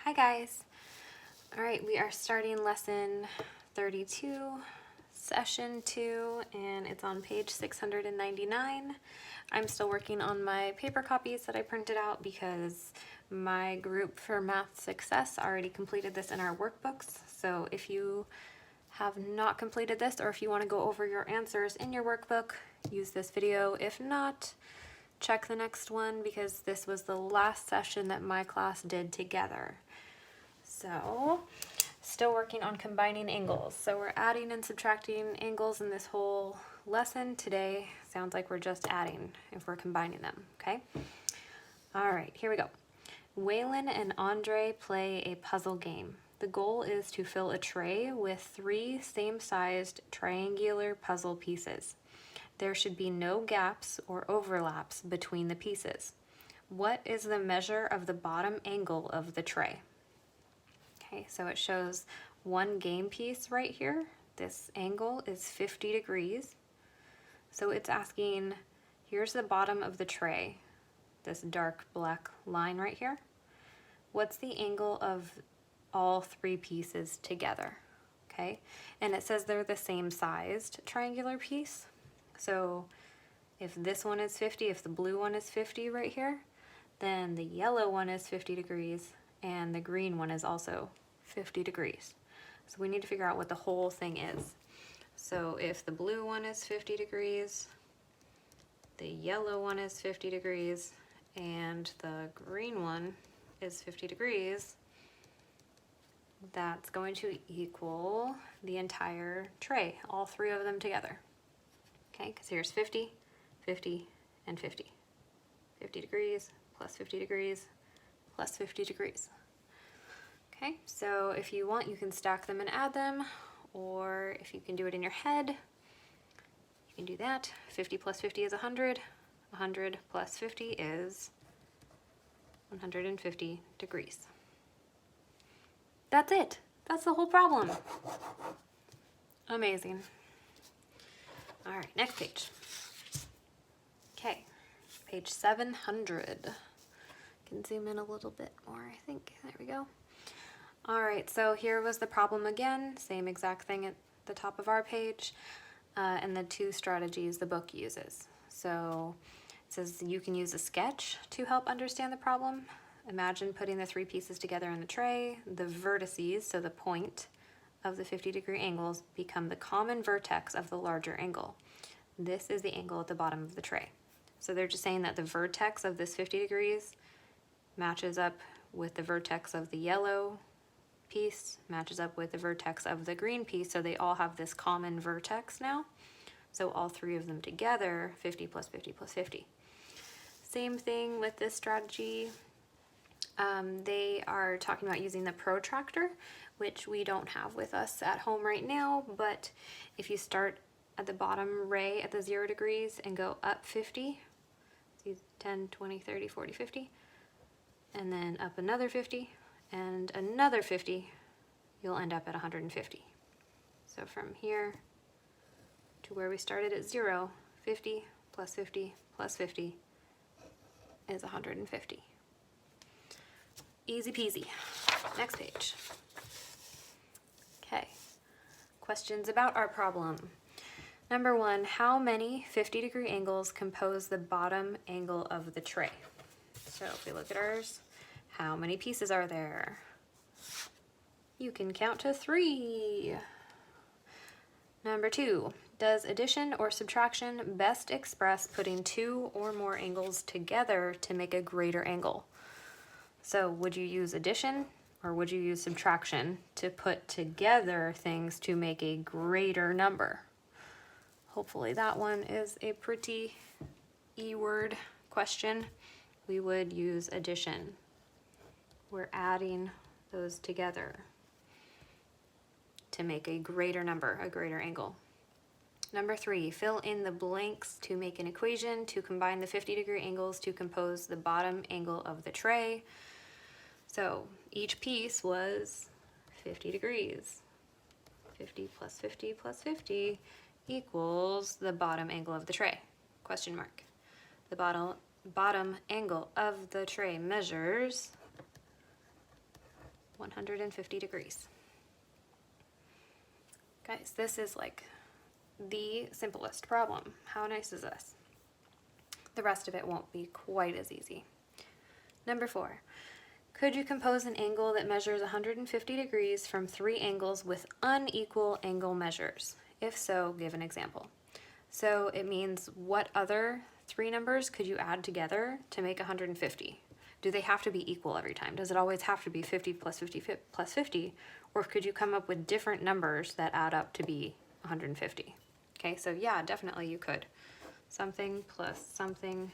Hi guys. All right, we are starting lesson 32, session 2, and it's on page 699. I'm still working on my paper copies that I printed out because my group for math success already completed this in our workbooks. So if you have not completed this, or if you want to go over your answers in your workbook, use this video. If not, check the next one because this was the last session that my class did together. So, still working on combining angles. So we're adding and subtracting angles in this whole lesson. Today sounds like we're just adding if we're combining them, okay? All right, here we go. Waylon and Andre play a puzzle game. The goal is to fill a tray with 3 same-sized triangular puzzle pieces. There should be no gaps or overlaps between the pieces. What is the measure of the bottom angle of the tray? Okay, so it shows one game piece right here. This angle is 50 degrees. So it's asking, here's the bottom of the tray, this dark black line right here. What's the angle of all 3 pieces together? Okay, and it says they're the same sized triangular piece. So if this one is 50, if the blue one is 50 right here, then the yellow one is 50 degrees and the green one is also 50 degrees. So we need to figure out what the whole thing is. So if the blue one is 50 degrees, the yellow one is 50 degrees, and the green one is 50 degrees, that's going to equal the entire tray, all 3 of them together. Okay, because here's 50, 50, and 50. 50 degrees plus 50 degrees plus 50 degrees. Okay, so if you want, you can stack them and add them, or if you can do it in your head, you can do that. 50 plus 50 is 100. 100 plus 50 is 150 degrees. That's it. That's the whole problem. Amazing. All right, next page. Okay, page 700. Can zoom in a little bit more, I think. There we go. All right, so here was the problem again, same exact thing at the top of our page, and the 2 strategies the book uses. So it says you can use a sketch to help understand the problem. Imagine putting the 3 pieces together in the tray. The vertices, so the point of the 50-degree angles, become the common vertex of the larger angle. This is the angle at the bottom of the tray. So they're just saying that the vertex of this 50 degrees matches up with the vertex of the yellow piece, matches up with the vertex of the green piece, so they all have this common vertex now. So all 3 of them together, 50 plus 50 plus 50. Same thing with this strategy. They are talking about using the protractor, which we don't have with us at home right now, but if you start at the bottom ray at the 0 degrees and go up 50, see 10, 20, 30, 40, 50, and then up another 50, and another 50, you'll end up at 150. So from here to where we started at 0, 50 plus 50 plus 50 is 150. Easy peasy. Next page. Okay, questions about our problem. Number 1, how many 50-degree angles compose the bottom angle of the tray? So if we look at ours, how many pieces are there? You can count to 3. Number 2, does addition or subtraction best express putting 2 or more angles together to make a greater angle? So would you use addition or would you use subtraction to put together things to make a greater number? Hopefully that one is a pretty E-word question. We would use addition. We're adding those together to make a greater number, a greater angle. Number 3, fill in the blanks to make an equation to combine the 50-degree angles to compose the bottom angle of the tray. So each piece was 50 degrees. 50 plus 50 plus 50 equals the bottom angle of the tray, question mark. The bottom angle of the tray measures 150 degrees. Guys, this is like the simplest problem. How nice is this? The rest of it won't be quite as easy. Number 4, could you compose an angle that measures 150 degrees from 3 angles with unequal angle measures? If so, give an example. So it means what other 3 numbers could you add together to make 150? Do they have to be equal every time? Does it always have to be 50 plus 50 plus 50? Or could you come up with different numbers that add up to be 150? Okay, so yeah, definitely you could. Something plus something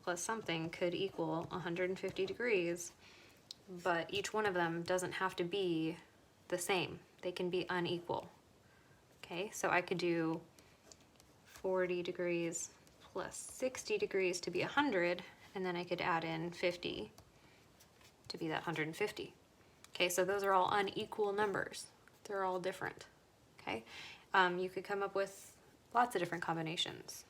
plus something could equal 150 degrees, but each one of them doesn't have to be the same. They can be unequal. Okay, so I could do 40 degrees plus 60 degrees to be 100, and then I could add in 50 to be that 150. Okay, so those are all unequal numbers. They're all different. Okay, you could come up with lots of different combinations.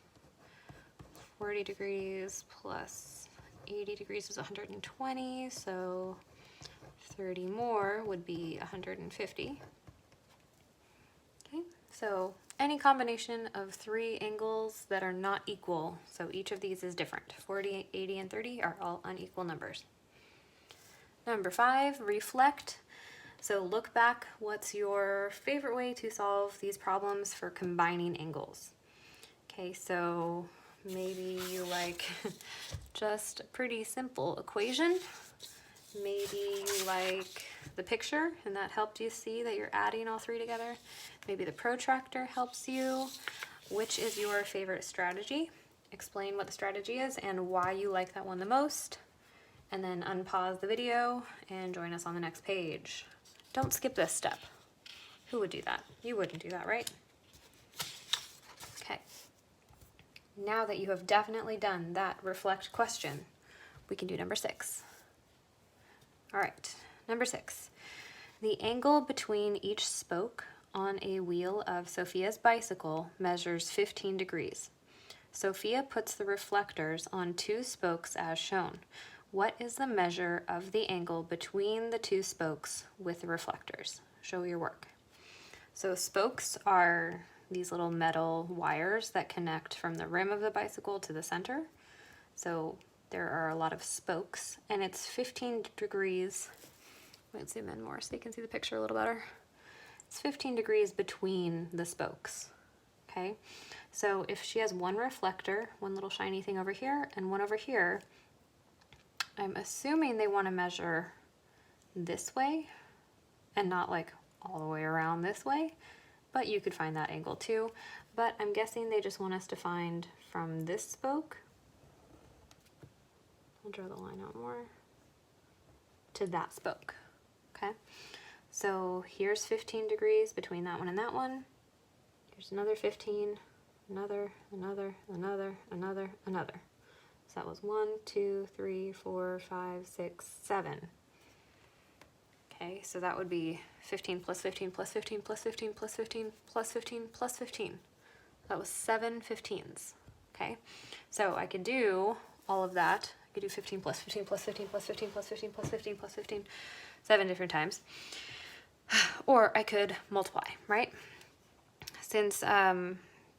40 degrees plus 80 degrees is 120, so 30 more would be 150. Okay, so any combination of 3 angles that are not equal, so each of these is different. 40, 80, and 30 are all unequal numbers. Number 5, reflect. So look back, what's your favorite way to solve these problems for combining angles? Okay, so maybe you like just a pretty simple equation. Maybe you like the picture and that helped you see that you're adding all 3 together. Maybe the protractor helps you. Which is your favorite strategy? Explain what the strategy is and why you like that one the most. And then unpause the video and join us on the next page. Don't skip this step. Who would do that? You wouldn't do that, right? Okay. Now that you have definitely done that reflect question, we can do number 6. All right, number 6. The angle between each spoke on a wheel of Sophia's bicycle measures 15 degrees. Sophia puts the reflectors on 2 spokes as shown. What is the measure of the angle between the 2 spokes with the reflectors? Show your work. So spokes are these little metal wires that connect from the rim of the bicycle to the center. So there are a lot of spokes, and it's 15 degrees. Let's zoom in more so you can see the picture a little better. It's 15 degrees between the spokes. Okay, so if she has one reflector, one little shiny thing over here, and one over here, I'm assuming they want to measure this way and not like all the way around this way, but you could find that angle too. But I'm guessing they just want us to find from this spoke, I'll draw the line out more, to that spoke. Okay, so here's 15 degrees between that one and that one. Here's another 15, another. So that was 1, 2, 3, 4, 5, 6, 7. Okay, so that would be 15 plus 15 plus 15 plus 15 plus 15 plus 15 plus 15. That was 7 15s. Okay, so I could do all of that. I could do 15 plus 15 plus 15 plus 15 plus 15 plus 15 plus 15 7 different times. Or I could multiply, right? Since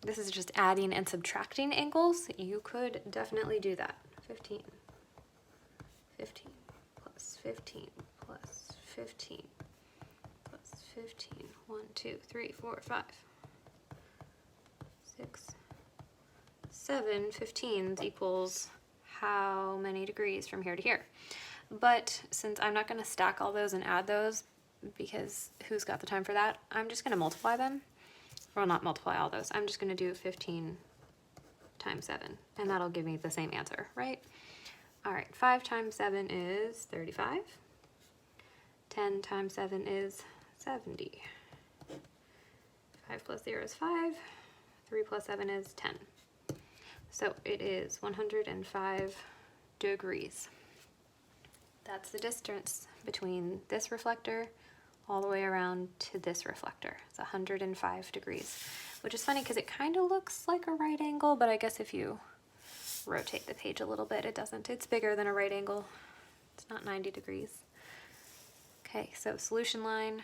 this is just adding and subtracting angles, you could definitely do that. 15 plus 15 plus 15 plus 15. 1, 2, 3, 4, 5, 6, 7 15s equals how many degrees from here to here? But since I'm not going to stack all those and add those, because who's got the time for that, I'm just going to multiply them. Well, not multiply all those. I'm just going to do 15 times 7, and that'll give me the same answer, right? All right, 5 times 7 is 35. 10 times 7 is 70. 5 plus 0 is 5. 3 plus 7 is 10. So it is 105 degrees. That's the distance between this reflector all the way around to this reflector. It's 105 degrees, which is funny because it kind of looks like a right angle, but I guess if you rotate the page a little bit, it doesn't. It's bigger than a right angle. It's not 90 degrees. Okay, so solution line,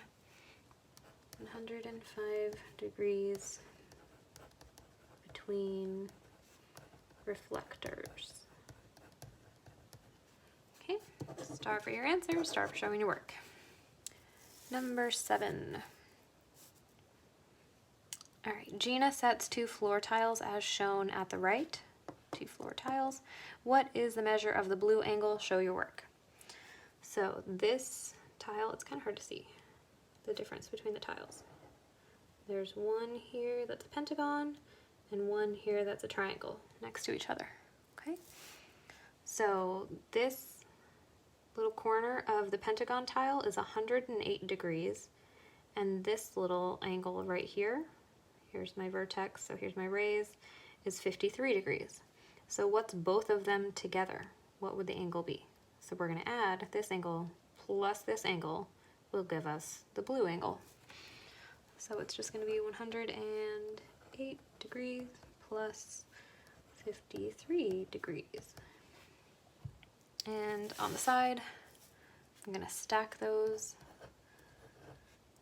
105 degrees between reflectors. Okay, star for your answer, star for showing your work. Number 7. All right, Gina sets 2 floor tiles as shown at the right. 2 floor tiles. What is the measure of the blue angle? Show your work. So this tile, it's kind of hard to see the difference between the tiles. There's one here that's a pentagon and one here that's a triangle next to each other, okay? So this little corner of the pentagon tile is 108 degrees, and this little angle right here, here's my vertex, so here's my rays, is 53 degrees. So what's both of them together? What would the angle be? So we're going to add this angle plus this angle will give us the blue angle. So it's just going to be 108 degrees plus 53 degrees. And on the side, I'm going to stack those,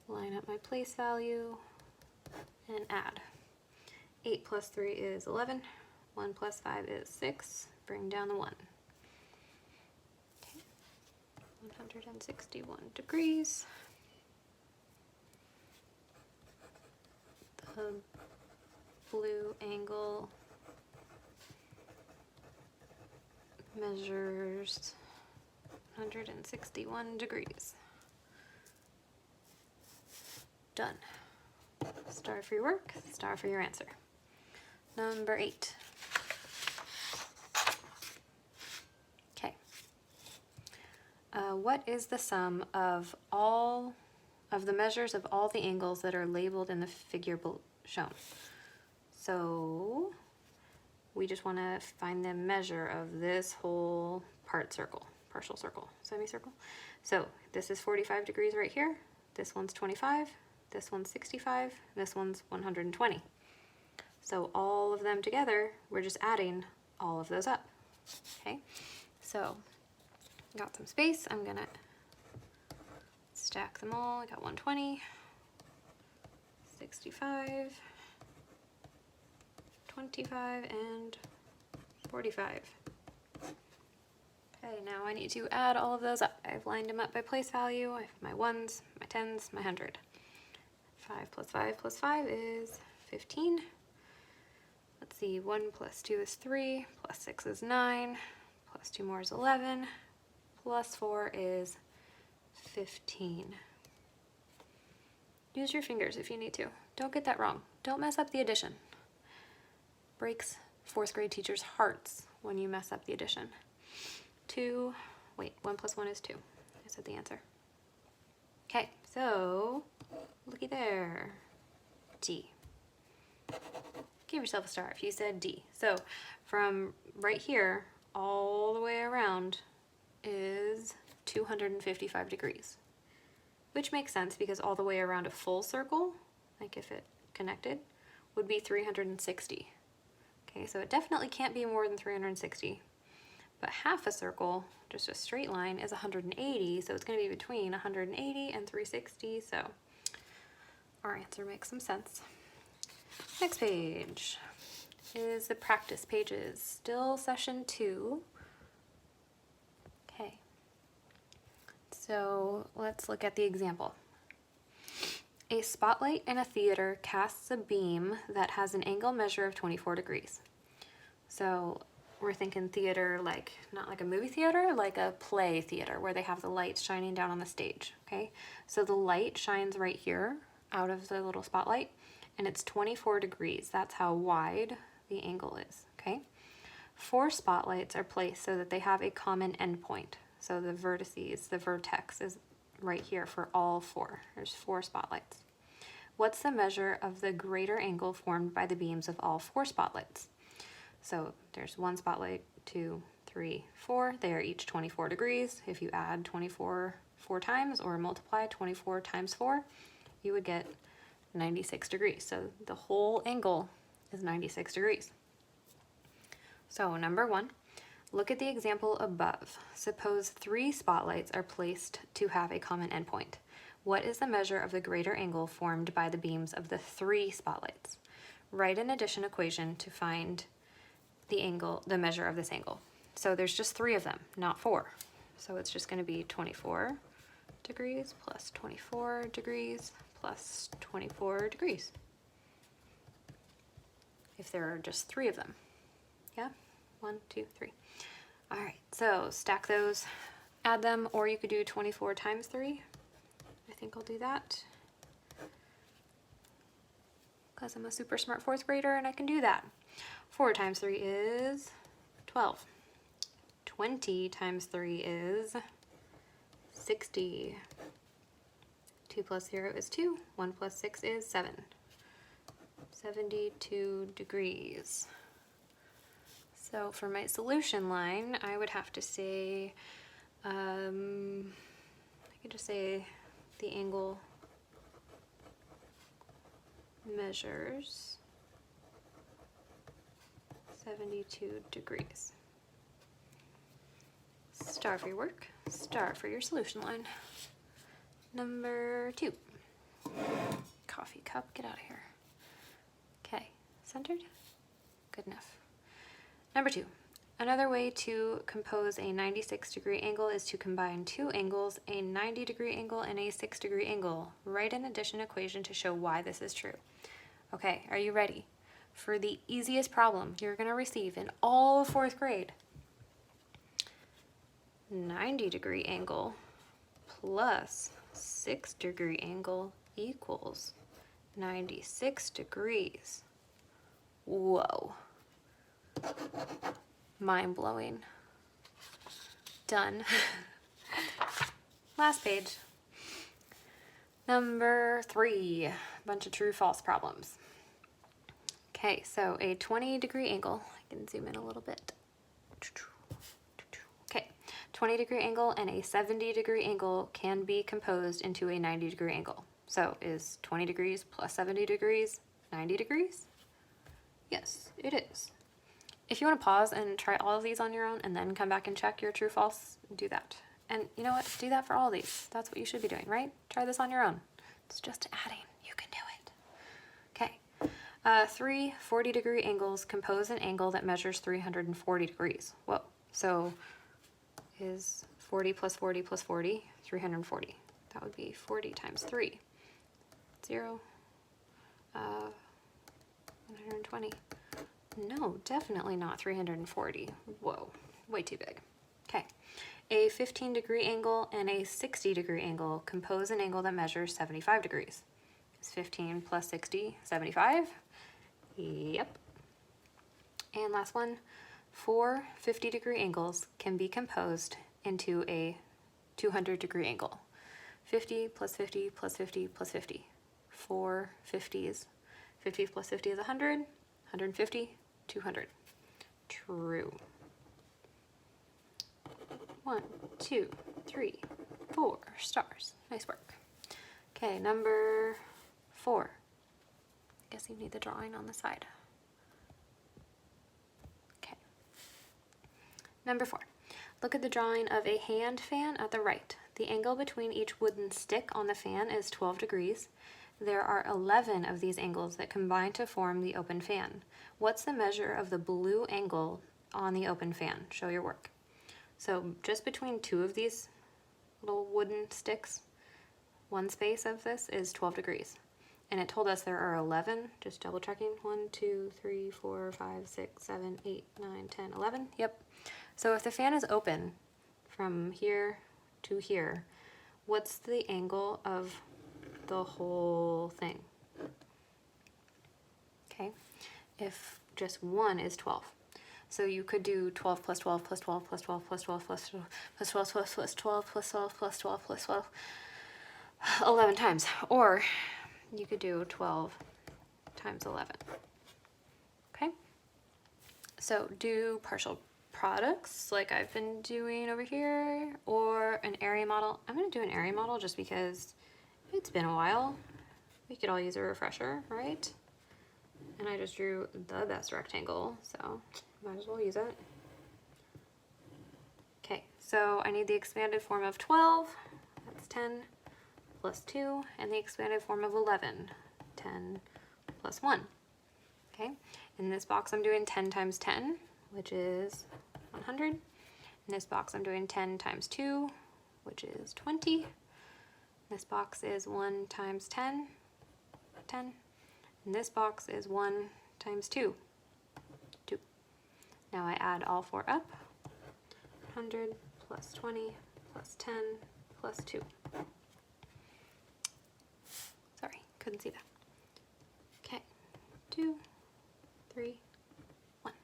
line up my place value, and add. 8 plus 3 is 11. 1 plus 5 is 6. Bring down the 1. Okay. 161 degrees. The blue angle measures 161 degrees. Done. Star for your work, star for your answer. Number 8. Okay. What is the sum of all of the measures of all the angles that are labeled in the figure shown? So we just want to find the measure of this whole partial circle, semicircle. So this is 45 degrees right here. This one's 25. This one's 65. This one's 120. So all of them together, we're just adding all of those up. Okay, so got some space. I'm gonna stack them all. I got 120, 65, 25, and 45. Okay, now I need to add all of those up. I've lined them up by place value. I have my 1s, my 10s, my 100. 5 plus 5 plus 5 is 15. Let's see, 1 plus 2 is 3, plus 6 is 9, plus 2 more is 11, plus 4 is 15. Use your fingers if you need to. Don't get that wrong. Don't mess up the addition. Breaks 4th grade teachers' hearts when you mess up the addition. 1 plus 1 is 2. I said the answer. Okay, so looky there. D. Give yourself a star if you said D. So from right here all the way around is 255 degrees, which makes sense because all the way around a full circle, like if it connected, would be 360. Okay, so it definitely can't be more than 360. But half a circle, just a straight line, is 180, so it's going to be between 180 and 360, so our answer makes some sense. Next page is the practice pages, still session 2. Okay, so let's look at the example. A spotlight in a theater casts a beam that has an angle measure of 24 degrees. So we're thinking theater, like not like a movie theater, like a play theater where they have the lights shining down on the stage, okay? So the light shines right here out of the little spotlight, and it's 24 degrees. That's how wide the angle is, okay? 4 spotlights are placed so that they have a common endpoint. So the vertices, the vertex is right here for all 4. There's 4 spotlights. What's the measure of the greater angle formed by the beams of all 4 spotlights? So there's 1 spotlight, 2, 3, 4. They are each 24 degrees. If you add 24 4 times or multiply 24 times 4, you would get 96 degrees. So the whole angle is 96 degrees. So number 1, Look at the example above. Suppose 3 spotlights are placed to have a common endpoint. What is the measure of the greater angle formed by the beams of the 3 spotlights? Write an addition equation to find the measure of this angle. So there's just 3 of them, not 4. So it's just going to be 24 degrees plus 24 degrees plus 24 degrees. If there are just 3 of them. Yeah? 1, 2, 3. All right, so stack those, add them, or you could do 24 times 3. I think I'll do that because I'm a super smart 4th grader and I can do that. 4 times 3 is 12. 20 times 3 is 60. 2 plus 0 is 2. 1 plus 6 is 7. 72 degrees. So for my solution line, I would have to say, I could just say the angle measures 72 degrees. Star for your work, star for your solution line. Number 2. Coffee cup, get out of here. Okay, centered? Good enough. Number 2. Another way to compose a 96-degree angle is to combine 2 angles, a 90-degree angle and a 6-degree angle. Write an addition equation to show why this is true. Okay, are you ready for the easiest problem you're going to receive in all of 4th grade? 90-degree angle plus 6-degree angle equals 96 degrees. Whoa. Mind-blowing. Done. Last page. Number 3, a bunch of true-false problems. Okay, so a 20-degree angle, I can zoom in a little bit. Okay, 20-degree angle and a 70-degree angle can be composed into a 90-degree angle. So is 20 degrees plus 70 degrees 90 degrees? Yes, it is. If you want to pause and try all of these on your own and then come back and check your true false, do that. And you know what? Do that for all of these. That's what you should be doing, right? Try this on your own. It's just adding. You can do it. Okay. 3 40-degree angles compose an angle that measures 340 degrees. Whoa. So is 40 plus 40 plus 40 340. That would be 40 times 3. 0. 120. No, definitely not 340. Whoa, way too big. Okay, a 15-degree angle and a 60-degree angle compose an angle that measures 75 degrees. Is 15 plus 60 75? Yep. And last one, 4 50-degree angles can be composed into a 200-degree angle. 50 plus 50 plus 50 plus 50. 4 50s. 50 plus 50 is 100. 150. 200. True. 1, 2, 3, 4 stars. Nice work. Okay, number 4. Guess you need the drawing on the side. Okay. Number 4. Look at the drawing of a hand fan at the right. The angle between each wooden stick on the fan is 12 degrees. There are 11 of these angles that combine to form the open fan. What's the measure of the blue angle on the open fan? Show your work. So just between 2 of these little wooden sticks, one space of this is 12 degrees. And it told us there are 11, just double checking, 1, 2, 3, 4, 5, 6, 7, 8, 9, 10, 11. Yep. So if the fan is open from here to here, what's the angle of the whole thing? Okay, if just one is 12. So you could do 12 plus 12 plus 12 plus 12 plus 12 plus 12 plus 12 plus 12 plus 12 plus 12 plus 12 11 times. Or you could do 12 times 11. Okay, so do partial products like I've been doing over here, or an area model. I'm going to do an area model just because it's been a while. We could all use a refresher, right? And I just drew the best rectangle, so might as well use it. So I need the expanded form of 12, that's 10 plus 2, and the expanded form of 11, 10 plus 1. Okay, in this box I'm doing 10 times 10, which is 100. In this box I'm doing 10 times 2, which is 20. This box is 1 times 10, 10. And this box is 1 times 2, 2. Now I add all four up. 100 plus 20 plus 10 plus 2. Sorry, couldn't see that. Okay, 2, 3, 1.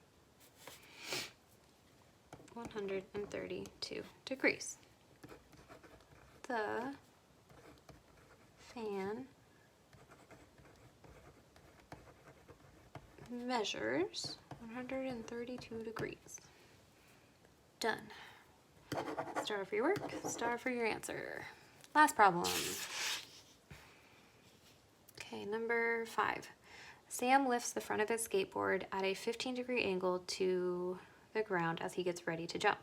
132 degrees. The fan measures 132 degrees. Done. Star for your work, star for your answer. Last problem. Okay, number 5. Sam lifts the front of his skateboard at a 15-degree angle to the ground as he gets ready to jump.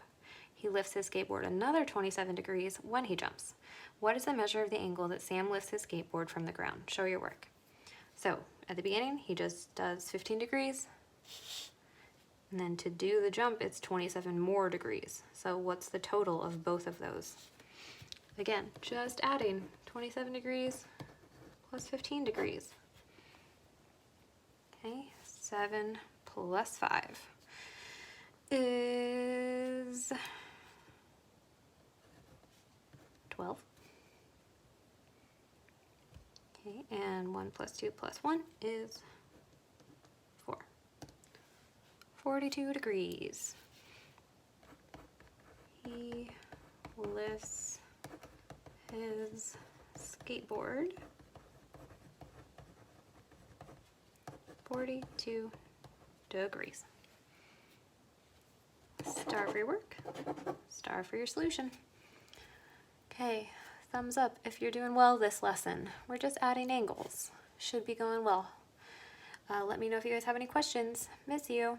He lifts his skateboard another 27 degrees when he jumps. What is the measure of the angle that Sam lifts his skateboard from the ground? Show your work. So, at the beginning, he just does 15 degrees. And then to do the jump, it's 27 more degrees. So what's the total of both of those? Again, just adding 27 degrees plus 15 degrees. Okay, 7 plus 5 is 12. Okay, and 1 plus 2 plus 1 is 4. 42 degrees. He lifts his skateboard 42 degrees. Star for your work, star for your solution. Okay, thumbs up if you're doing well this lesson. We're just adding angles. Should be going well. Let me know if you guys have any questions. Miss you.